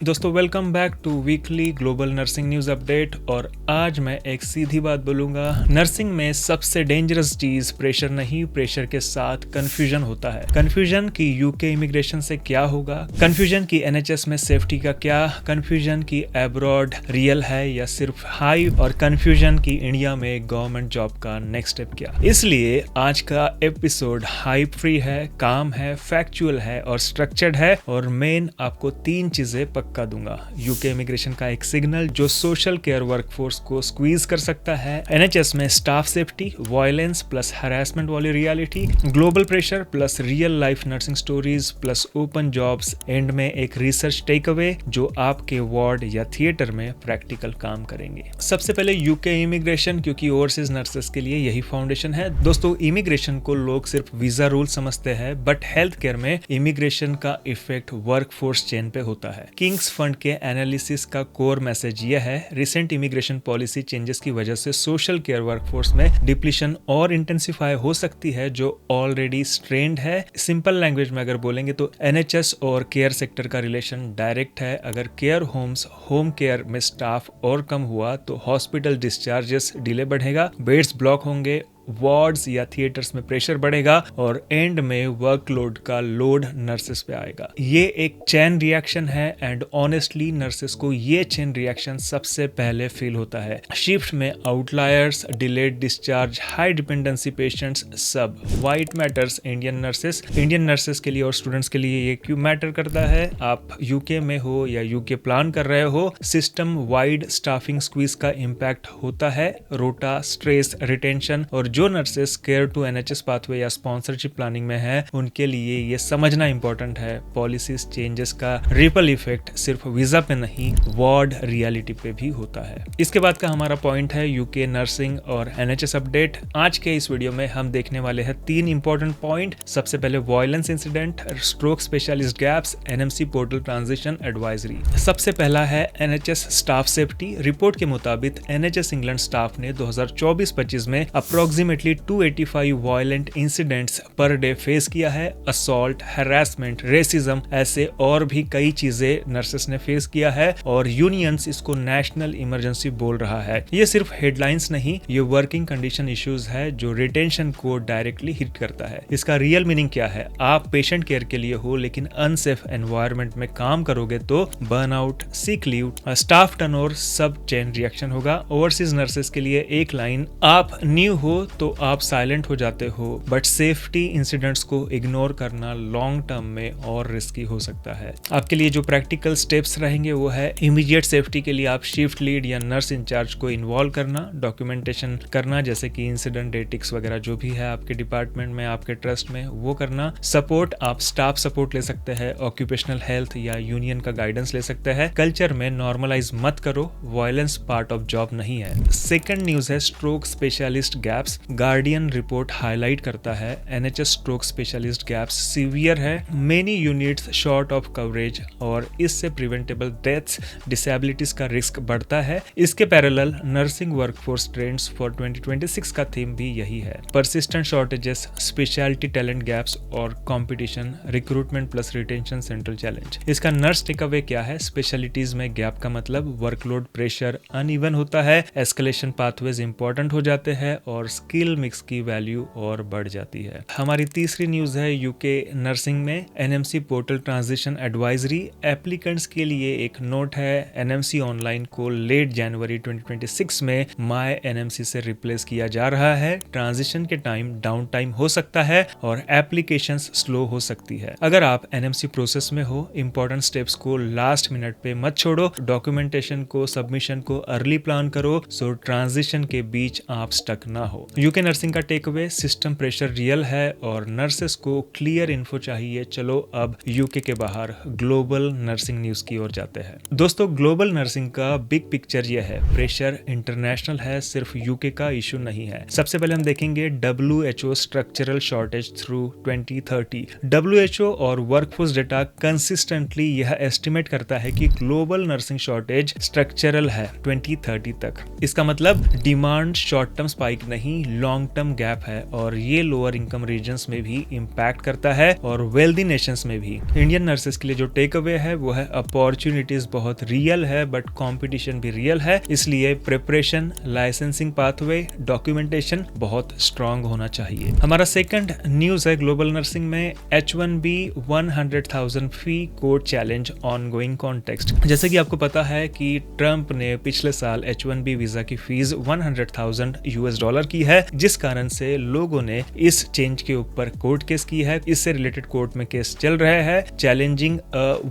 दोस्तों welcome back to weekly global nursing news update. और आज मैं एक सीधी बात बोलूंगा, नर्सिंग में सबसे डेंजरस चीज प्रेशर नहीं, प्रेशर के साथ कंफ्यूजन होता है। कंफ्यूजन की यूके इमिग्रेशन से क्या होगा, कंफ्यूजन की एनएचएस में सेफ्टी का क्या, कंफ्यूजन की अब्रॉड रियल है या सिर्फ हाइप, और कंफ्यूजन की इंडिया में गवर्नमेंट जॉब का नेक्स्ट स्टेप क्या। इसलिए आज का एपिसोड हाइप फ्री है, काम है, फैक्चुअल है और स्ट्रक्चर्ड है। और मेन आपको तीन चीजें पक्का दूंगा। यूके इमिग्रेशन का एक सिग्नल जो सोशल केयर वर्कफोर्स को स्क्वीज कर सकता है, एनएचएस में staff safety, violence plus harassment वाली reality, global pressure plus real life nursing stories plus open jobs, end में एक रिसर्च टेक अवे जो आपके वार्ड या थिएटर में प्रैक्टिकल काम करेंगे। सबसे पहले यूके इमिग्रेशन, क्योंकि ओवरसीज नर्सेस के लिए यही फाउंडेशन है। दोस्तों इमिग्रेशन को लोग सिर्फ वीजा रूल समझते हैं, बट हेल्थ केयर में इमिग्रेशन का इफेक्ट वर्कफोर्स चेन पे होता है। किंग्स फंड के एनालिसिस का कोर मैसेज यह है, रिसेंट इमिग्रेशन पॉलिसी चेंजेस की वजह से सोशल केयर वर्कफोर्स में डिप्लीशन और इंटेंसिफाई हो सकती है जो ऑलरेडी स्ट्रेन्ड है। सिंपल लैंग्वेज में अगर बोलेंगे तो एनएचएस और केयर सेक्टर का रिलेशन डायरेक्ट है। अगर केयर होम्स, होम केयर में स्टाफ और कम हुआ तो हॉस्पिटल डिस्चार्जेस डिले बढ़ेगा, बेड्स ब्लॉक होंगे, वार्ड्स या थिएटर्स में प्रेशर बढ़ेगा और एंड में वर्कलोड का लोड नर्सेस पे आएगा। ये एक चेन रिएक्शन है एंड ऑनेस्टली नर्सेस को ये चेन रिएक्शन सबसे पहले फील होता है। शिफ्ट में outliers, delayed discharge, high dependency patients, सब वाइट मैटर्स। इंडियन नर्सेस के लिए और स्टूडेंट्स के लिए ये क्यों मैटर करता है। आप यूके में हो या यूके प्लान कर रहे हो, सिस्टम वाइड स्टाफिंग स्क्वीज का इम्पैक्ट होता है। Rota, stress, retention. और जो nurses care to NHS pathway या स्पॉन्सरशिप प्लानिंग में है उनके लिए ये समझना इंपॉर्टेंट है, पॉलिसीज चेंजेस का रिपल इफेक्ट सिर्फ वीजा पे नहीं, वार्ड रियलिटी पे भी होता है। इसके बाद का हमारा पॉइंट है यूके नर्सिंग और एनएचएस अपडेट। आज के इस वीडियो में हम देखने वाले हैं तीन इंपॉर्टेंट पॉइंट। सबसे पहले violence incident, stroke specialist gaps, NMC portal transition advisory. सबसे पहला है एनएचएस स्टाफ सेफ्टी। रिपोर्ट के मुताबिक एनएचएस इंग्लैंड स्टाफ ने 2024-25 में approximately 285 violent incidents per day face किया है। असॉल्ट, हैरेसमेंट, रेसिज्म, ऐसे और भी कई चीजें नर्सेस ने फेस किया है और यूनियंस इसको नेशनल इमरजेंसी बोल रहा है। ये सिर्फ हेडलाइंस नहीं, ये वर्किंग कंडीशन इश्यूज है जो रिटेंशन को डायरेक्टली हिट करता है। इसका रियल मीनिंग क्या है, आप पेशेंट केयर के लिए हो लेकिन अनसेफ एनवायरनमेंट में काम करोगे तो burnout, sick leave, staff turnover, सब चेन रिएक्शन होगा। ओवरसीज नर्सेस के लिए एक लाइन, आप न्यू हो तो आप साइलेंट हो जाते हो, बट सेफ्टी इंसिडेंट्स को इग्नोर करना लॉन्ग टर्म में और रिस्की हो सकता है। आपके लिए जो प्रैक्टिकल स्टेप्स रहेंगे वो है इमीडिएट सेफ्टी के लिए आप शिफ्ट लीड या नर्स इंचार्ज को इन्वॉल्व करना, डॉक्यूमेंटेशन करना जैसे कि इंसिडेंट डेटिक्स वगैरह जो भी है आपके डिपार्टमेंट में, आपके ट्रस्ट में, वो करना। सपोर्ट, आप स्टाफ सपोर्ट ले सकते हैं, ऑक्यूपेशनल हेल्थ या यूनियन का गाइडेंस ले सकते हैं। कल्चर में नॉर्मलाइज मत करो, वायलेंस पार्ट ऑफ जॉब नहीं है। सेकेंड न्यूज है stroke specialist gaps. Guardian report highlight करता है NHS stroke specialist gaps severe है, many units short of coverage और इससे प्रिवेंटेबल डेथ्स, डिसेबिलिटीज का रिस्क बढ़ता है। इसके parallel nursing workforce trends for 2026 का थीम भी यही है, persistent shortages, speciality talent gaps और competition, recruitment plus retention central challenge. इसका नर्स टेक अवे क्या है, स्पेशलिटीज में गैप का मतलब वर्कलोड प्रेशर अनइवन होता है, एस्केलेशन पाथवेज इंपॉर्टेंट हो जाते हैं और स्किल मिक्स की वैल्यू और बढ़ जाती है। हमारी तीसरी न्यूज है यूके नर्सिंग में NMC portal transition advisory. Applicants के लिए एक नोट है, एनएमसी ऑनलाइन को लेट जनवरी 2026 में माय एनएमसी से रिप्लेस किया जा रहा है। ट्रांजिशन के टाइम डाउन टाइम हो सकता है और एप्लीकेशंस स्लो हो सकती है। अगर आप एनएमसी प्रोसेस में हो, इंपॉर्टेंट स्टेप्स को लास्ट मिनट पे मत छोड़ो, डॉक्यूमेंटेशन को, सबमिशन को अर्ली प्लान करो सो ट्रांजिशन के बीच आप स्टक ना हो। यूके नर्सिंग का take away, system pressure real है और नर्सेस को क्लियर इन्फो चाहिए। चलो अब यूके के बाहर ग्लोबल नर्सिंग न्यूज की ओर जाते हैं। दोस्तों ग्लोबल नर्सिंग का बिग पिक्चर यह है, प्रेशर इंटरनेशनल है, सिर्फ यूके का इशू नहीं है। सबसे पहले हम देखेंगे WHO structural shortage through 2030। WHO और वर्कफोर्स डेटा कंसिस्टेंटली यह एस्टिमेट करता है कि ग्लोबल नर्सिंग शॉर्टेज स्ट्रक्चरल है 2030 तक। इसका मतलब डिमांड शॉर्ट टर्म स्पाइक नहीं, लॉन्ग टर्म गैप है और ये लोअर इनकम रीजन्स में भी इम्पैक्ट करता है और वेल्दी नेशंस में भी। इंडियन नर्सेस के लिए जो टेक अवे है वो है अपॉर्चुनिटीज बहुत रियल है बट कंपटीशन भी रियल है, इसलिए प्रिपरेशन, लाइसेंसिंग पाथवे, डॉक्यूमेंटेशन बहुत स्ट्रांग होना चाहिए। हमारा सेकंड न्यूज है ग्लोबल नर्सिंग में H1B 100,000 फी कोर्ट चैलेंज ऑनगोइंग कॉन्टेक्स्ट। जैसे कि आपको पता है कि ट्रंप ने पिछले साल H1B वीजा की फीस $100,000 की है, जिस कारण से लोगों ने इस चेंज के ऊपर कोर्ट केस की है। इससे रिलेटेड कोर्ट में केस चल रहा है चैलेंजिंग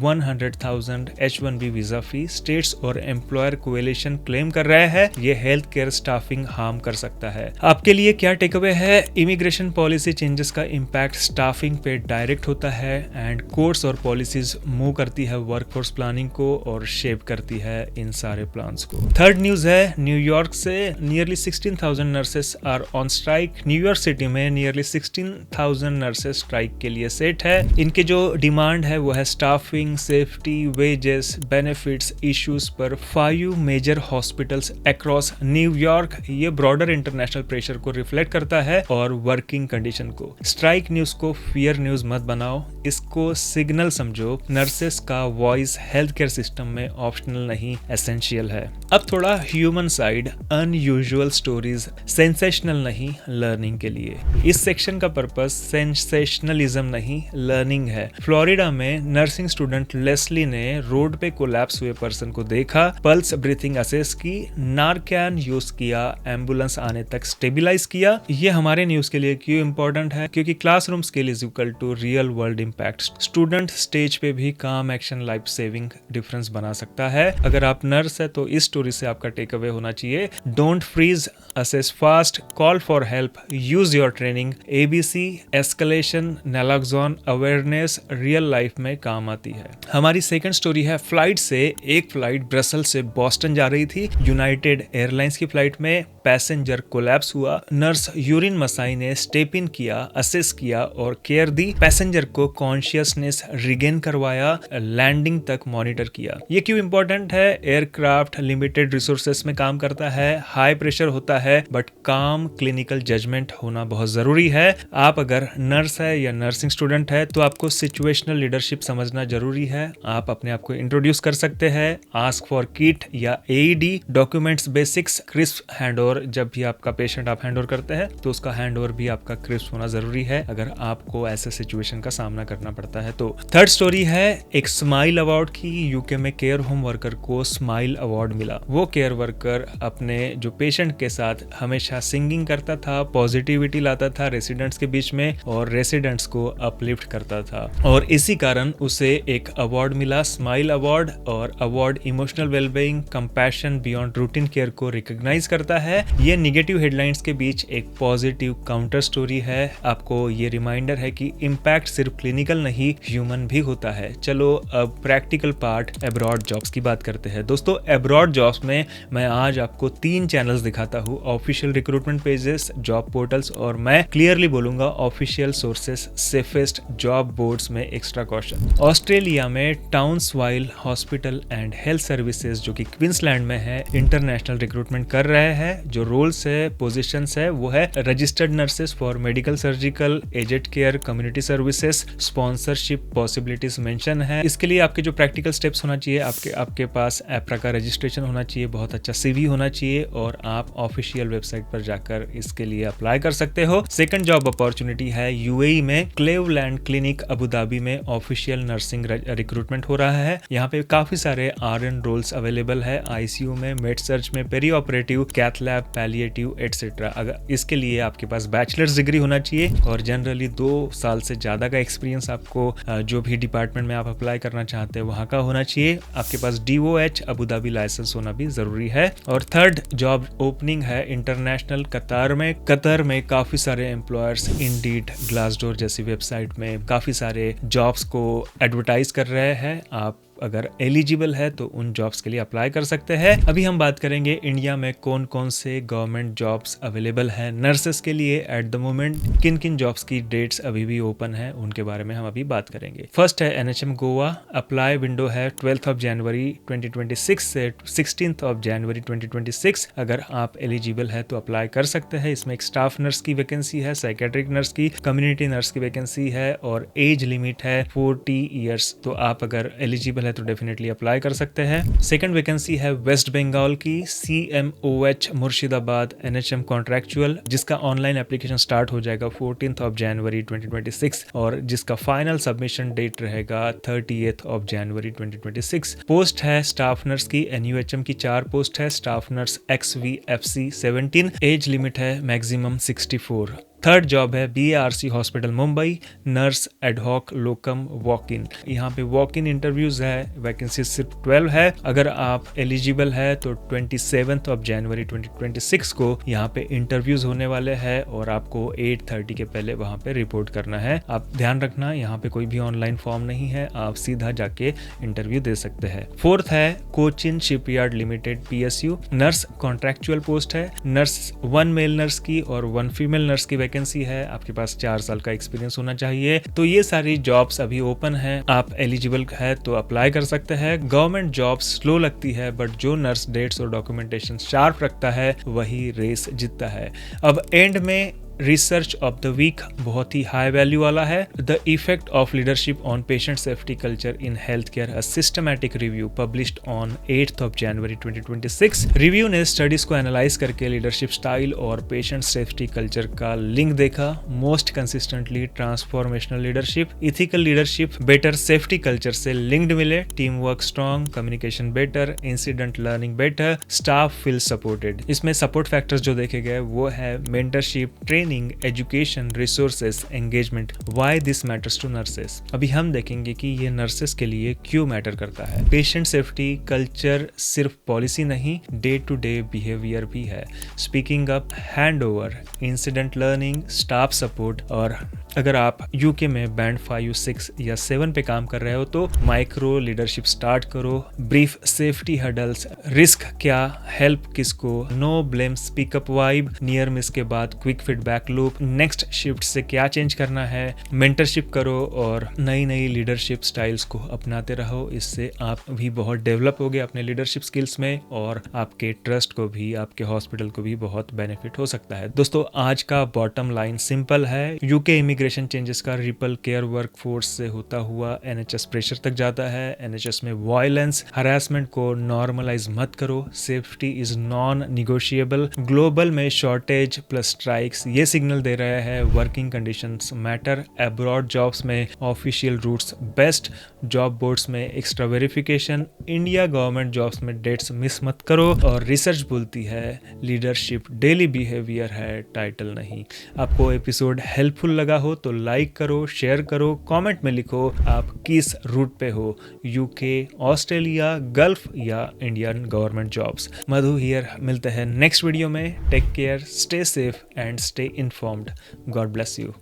100,000 H1B वीजा फी। स्टेट्स और एम्प्लॉयर कोएलिशन क्लेम कर रहे हैं ये हेल्थ केयर स्टाफिंग हार्म कर सकता है। आपके लिए क्या टेक अवे है? इमिग्रेशन पॉलिसी चेंजेस का इम्पैक्ट स्टाफिंग पे डायरेक्ट होता है एंड कोर्ट्स और पॉलिसीज मूव करती है वर्कफोर्स प्लानिंग को और शेप करती है इन सारे प्लान्स को। थर्ड न्यूज है न्यूयॉर्क से। Nearly 16,000 nurses are on strike. New York city में नियरली 16,000 नर्सेस स्ट्राइक के लिए सेट है। इनके जो डिमांड है वो है staffing, safety, wages, benefits issues पर 5 मेजर हॉस्पिटल्स अक्रॉस न्यूयॉर्क। ये ब्रॉडर इंटरनेशनल प्रेशर को रिफ्लेक्ट करता है और वर्किंग कंडीशन को। स्ट्राइक न्यूज को फियर न्यूज मत बनाओ, इसको सिग्नल समझो। नर्सेस का वॉइस हेल्थ केयर सिस्टम में ऑप्शनल नहीं, एसेंशियल है। अब थोड़ा human side, unusual stories, sensational नहीं, लर्निंग के लिए। इस सेक्शन का पर्पस सेंसेशनलिज्म नहीं, लर्निंग है। फ्लोरिडा में नर्सिंग स्टूडेंट लेस्ली ने रोड पे कोलैप्स हुए पर्सन को देखा, पल्स ब्रीथिंग असेस की, नारकैन यूज किया, एम्बुलेंस आने तक स्टेबलाइज किया। ये हमारे न्यूज के लिए क्यों इंपॉर्टेंट है? क्योंकि classroom skill is equal to real world impact. Student stage पे भी काम एक्शन लाइफ सेविंग डिफरेंस बना सकता है। अगर आप नर्स है तो इस स्टोरी से आपका टेक अवे होना चाहिए। Don't freeze, assess fast, call for help, use your training. ABC, escalation, naloxone, awareness real life में काम आती है। हमारी सेकंड स्टोरी है फ्लाइट से। एक फ्लाइट ब्रसल से बॉस्टन जा रही थी। यूनाइटेड एयरलाइंस की फ्लाइट में पैसेंजर कोलैप्स हुआ। नर्स यूरिन मसाई ने स्टेप इन किया, असेस किया और केयर दी। पैसेंजर को कॉन्शियसनेस रिगेन करवाया, लैंडिंग तक मॉनिटर किया। ये क्यों इंपॉर्टेंट है? एयरक्राफ्ट लिमिटेड रिसोर्सेस में काम करता है, हाई प्रेशर होता है, बट काम क्लिनिकल जजमेंट होना बहुत जरूरी है। आप अगर नर्स है या नर्सिंग स्टूडेंट है तो आपको सिचुएशनल लीडरशिप समझना जरूरी है। आप अपने आप को इंट्रोड्यूस कर सकते हैं, आस्क फॉर किट या AED, documents basics, crisp handover. जब भी आपका पेशेंट आप हैंडओवर करते हैं तो उसका हैंडओवर भी आपका क्रिस्प होना जरूरी है अगर आपको ऐसे सिचुएशन का सामना करना पड़ता है तो। थर्ड स्टोरी है एक स्माइल अवार्ड की। यूके में केयर होम वर्कर को स्माइल अवार्ड मिला। वो केयर वर्कर अपने जो पेशेंट के साथ हमेशा सिंगिंग करता था, पॉजिटिविटी लाता था रेसिडेंट्स के बीच में और रेसिडेंट्स को अपलिफ्ट करता था और इसी कारण उसे एक अवार्ड मिला, स्माइल अवार्ड। और award emotional wellbeing, compassion beyond routine care को रिकॉग्नाइज करता है। ये निगेटिव हेडलाइंस के बीच एक पॉजिटिव काउंटर स्टोरी है। आपको ये रिमाइंडर है कि इम्पैक्ट सिर्फ क्लिनिकल नहीं, ह्यूमन भी होता है। चलो अब प्रैक्टिकल पार्ट, अब्रॉड जॉब्स की बात करते हैं। दोस्तों अब्रॉड जॉब्स में मैं आज आपको 3 चैनल्स दिखाता हूँ, official recruitment pages, job portals और मैं क्लियरली बोलूंगा official sources, safest job boards में एक्स्ट्रा कॉशन। ऑस्ट्रेलिया में टाउन्सवाइल हॉस्पिटल एंड हेल्थ सर्विसेज जो कि क्वींसलैंड में है, इंटरनेशनल रिक्रूटमेंट कर रहे हैं। जो रोल्स है, पोजीशंस है वो है registered nurses for medical, surgical, aged care, community services. Sponsorship possibilities mention है। इसके लिए आपके जो प्रैक्टिकल स्टेप्स होना चाहिए, आपके पास एप्रा का रजिस्ट्रेशन होना चाहिए, बहुत अच्छा CV होना चाहिए और आप ऑफिशियल वेबसाइट पर जाकर इसके लिए अप्लाई कर सकते हो। सेकंड जॉब अपॉर्चुनिटी है UAE में क्लेवलैंड क्लिनिक अबू धाबी में ऑफिशियल नर्सिंग रिक्रूटमेंट हो रहा है। यहाँ पे काफी सारे RN रोल्स अवेलेबल है, ICU में, मेड सर्च में, perioperative, cath lab, palliative etcetera. अगर इसके लिए आपके पास बैचलर्स डिग्री होना चाहिए और जनरली 2 साल से ज्यादा का एक्सपीरियंस आपको जो भी डिपार्टमेंट में आप अप्लाई करना चाहते हैं वहां का होना चाहिए। आपके पास DOH अबू धाबी लाइसेंस होना भी जरूरी है। और थर्ड जॉब ओपनिंग है इंटरनेशनल कतर में। कतर में काफी सारे एम्प्लॉयर्स इंडीड, ग्लासडोर जैसी वेबसाइट में काफी सारे जॉब्स को एडवर्टाइज कर रहे हैं। आप अगर एलिजिबल है तो उन जॉब्स के लिए अप्लाई कर सकते हैं। अभी हम बात करेंगे इंडिया में कौन कौन से गवर्नमेंट जॉब्स अवेलेबल हैं नर्सेस के लिए एट द मोमेंट, किन किन जॉब्स की डेट्स अभी भी ओपन है उनके बारे में हम अभी बात करेंगे। फर्स्ट है NHM गोवा। अप्लाई विंडो है 12 जनवरी 2026 से 16 जनवरी 2026। अगर आप एलिजिबल है तो अप्लाई कर सकते हैं। इसमें एक स्टाफ नर्स की वैकेंसी है, साइकेट्रिक नर्स की, कम्युनिटी नर्स की वैकेंसी है और एज लिमिट है 40 ईयर्स। तो आप अगर एलिजिबल है तो डेफिनेटली अप्लाई कर सकते हैं। सेकंड वैकेंसी है वेस्ट बंगाल की, CMOH मुर्शिदाबाद NHM कॉन्ट्रैक्चुअल, जिसका ऑनलाइन एप्लीकेशन स्टार्ट हो जाएगा 14 जनवरी 2026 और जिसका फाइनल सबमिशन डेट रहेगा 30 जनवरी 2026। पोस्ट है स्टाफ नर्स की, NUHM की 4 पोस्ट है, staff nurse XVFC 17, age limit है मैक्सिमम 64। थर्ड जॉब है BARC hospital Mumbai, nurse ad hoc locum walk in. यहाँ पे वॉक इन इंटरव्यूज है, वैकेंसी सिर्फ 12 है। अगर आप एलिजिबल है तो 27 जनवरी 2026 को यहाँ पे इंटरव्यूज होने वाले हैं और आपको 8:30 के पहले वहाँ पे रिपोर्ट करना है। आप ध्यान रखना यहाँ पे कोई भी ऑनलाइन फॉर्म नहीं है, आप सीधा जाके इंटरव्यू दे सकते हैं। फोर्थ है Cochin shipyard limited PSU, nurse contractual post है, नर्स 1 मेल नर्स की और 1 फीमेल नर्स की वैकेंसी है। आपके पास 4 साल का एक्सपीरियंस होना चाहिए। तो ये सारी जॉब्स अभी ओपन है, आप एलिजिबल है तो अप्लाई कर सकते हैं। गवर्नमेंट जॉब्स स्लो लगती है बट जो नर्स डेट्स और डॉक्यूमेंटेशन शार्प रखता है वही रेस जीतता है। अब एंड में रिसर्च ऑफ द वीक बहुत ही हाई वैल्यू वाला है। The effect of leadership on patient safety culture in health care, a systematic review published on 8 January 2026। Review ने स्टडीज को एनालाइज करके लीडरशिप स्टाइल और पेशेंट सेफ्टी कल्चर का link देखा। Most consistently transformational leadership, ethical leadership better safety culture से linked मिले, team work strong, communication better, incident learning better, staff feel supported. इसमें support factors जो देखे गए वो है mentorship, training, education, resources, engagement. Why this matters to nurses, अभी हम देखेंगे कि ये नर्सेस के लिए क्यों मैटर करता है। पेशेंट सेफ्टी कल्चर सिर्फ पॉलिसी नहीं, डे टू डे बिहेवियर भी है। Speaking up, hand over, incident learning, staff support. और अगर आप यूके में बैंड 5, 6 या 7 पे काम कर रहे हो तो माइक्रो लीडरशिप स्टार्ट करो। ब्रीफ सेफ्टी हडल्स, रिस्क क्या, हेल्प किसको, no blame, speak up vibe, near miss के बाद quick feedback loop, next shift से क्या चेंज करना है। मेंटरशिप करो और नई नई लीडरशिप स्टाइल्स को अपनाते रहो। इससे आप भी बहुत डेवलप होगे अपने लीडरशिप स्किल्स में और आपके ट्रस्ट को भी, आपके हॉस्पिटल को भी बहुत बेनिफिट हो सकता है। दोस्तों आज का बॉटम लाइन सिंपल है, यूके इमिग्रेशन चेंजेस का रिपल केयर वर्कफोर्स से होता हुआ NHS प्रेशर तक जाता है। NHS में वायलेंस, हरासमेंट को नॉर्मलाइज मत करो, safety is non negotiable. Global में शॉर्टेज प्लस स्ट्राइक्स ये सिग्नल दे रहे हैं working conditions matter. Abroad jobs में official routes best, job boards में extra verification, India government jobs में डेट्स मिस मत करो। और रिसर्च बोलती है लीडरशिप डेली बिहेवियर है, टाइटल नहीं। आपको एपिसोड हेल्पफुल लगा हो तो लाइक करो, शेयर करो, कमेंट में लिखो आप किस रूट पे हो, यूके, ऑस्ट्रेलिया, गल्फ या Indian government jobs. Madhu here, मिलते हैं नेक्स्ट वीडियो में। Take care, stay safe and stay informed. God bless you.